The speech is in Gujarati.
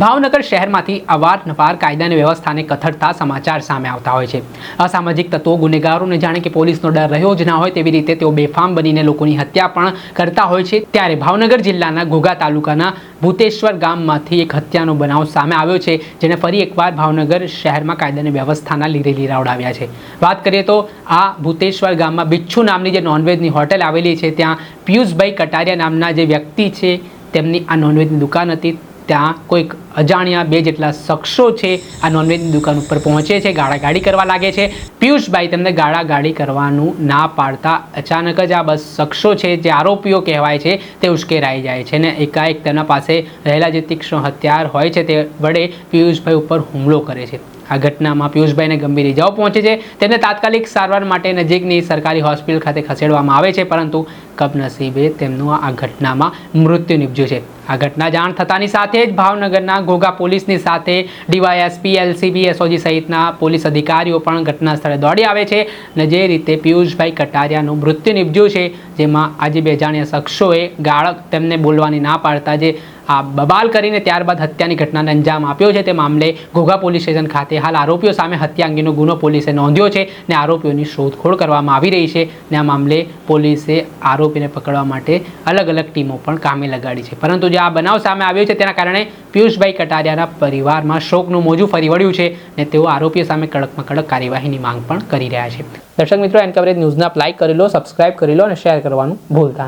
ભાવનગર શહેરમાંથી અવારનવાર કાયદા અને વ્યવસ્થાને કથળતા સમાચાર સામે આવતા હોય છે। અસામાજિક તત્વો ગુનેગારોને જાણે કે પોલીસનો ડર રહ્યો જ ના હોય તેવી રીતે તેઓ બેફામ બનીને લોકોની હત્યા પણ કરતા હોય છે। ત્યારે ભાવનગર જિલ્લાના ઘોઘા તાલુકાના ભૂતેશ્વર ગામમાંથી એક હત્યાનો બનાવ સામે આવ્યો છે, જેને ફરી એકવાર ભાવનગર શહેરમાં કાયદા અને વ્યવસ્થાના લીરે લીરાવડાવ્યા છે। વાત કરીએ તો આ ભૂતેશ્વર ગામમાં બિચ્છુ નામની જે નોનવેજની હોટેલ આવેલી છે, ત્યાં પિયુષભાઈ કટારિયા નામના જે વ્યક્તિ છે તેમની આ નોનવેજની દુકાન હતી। ત્યાં કોઈક અજાણ્યા બે જેટલા શખ્સો છે આ નોનવેજની દુકાન ઉપર પહોંચે છે, ગાળાગાળી કરવા લાગે છે। પિયુષભાઈ તેમને ગાળાગાળી કરવાનું ના પાડતા અચાનક જ આ બસ શખ્સો છે જે આરોપીઓ કહેવાય છે તે ઉશ્કેરાઈ જાય છે અને એકાએક તેમના પાસે રહેલા જે તીક્ષ્ણ હથિયાર હોય છે તે વડે પિયુષભાઈ ઉપર હુમલો કરે છે। આ ઘટનામાં પિયુષભાઈને ગંભીર ઇજાઓ પહોંચે છે। તેમને તાત્કાલિક સારવાર માટે નજીકની સરકારી હોસ્પિટલ ખાતે ખસેડવામાં આવે છે, પરંતુ કમનસીબે તેમનું આ ઘટનામાં મૃત્યુ નીપજ્યું છે। આ ઘટના જાણ થતાની સાથે જ ભાવનગરના ઘોઘા પોલીસની સાથે ડીવાયએસપી, એલસીબી, એસઓજી સહિતના પોલીસ અધિકારીઓ પણ ઘટના સ્થળે દોડી આવે છે અને જે રીતે પિયુષભાઈ કટારિયાનું મૃત્યુ નીપજ્યું છે, જેમાં આજે બે અજાણ્યા શખ્સોએ તેમને બોલવાની ના પાડતા જે આ બબાલ કરીને ત્યારબાદ હત્યાની ઘટનાને અંજામ આપ્યો છે, તે મામલે ઘોઘા પોલીસ સ્ટેશન ખાતે હાલ આરોપીઓ સામે હત્યા અંગેનો ગુનો પોલીસે નોંધ્યો છે અને આરોપીઓની શોધખોળ કરવામાં આવી રહી છે અને આ મામલે પોલીસે આરોપીને પકડવા માટે અલગ અલગ ટીમો પણ કામે લગાડી છે। પરંતુ જે આ બનાવ સામે આવ્યો છે તેના કારણે પિયુષભાઈ કટારિયાના પરિવારમાં શોકનું મોજું ફરી વળ્યું છે અને તેઓ આરોપીઓ સામે કડકમાં કડક કાર્યવાહીની માંગ પણ કરી રહ્યા છે। દર્શક મિત્રો, એન કવરેજ ન્યૂઝને આપ લાઇક કરી લો, સબસ્ક્રાઇબ કરી લો અને શેર કરવાનું ભૂલતા નહીં।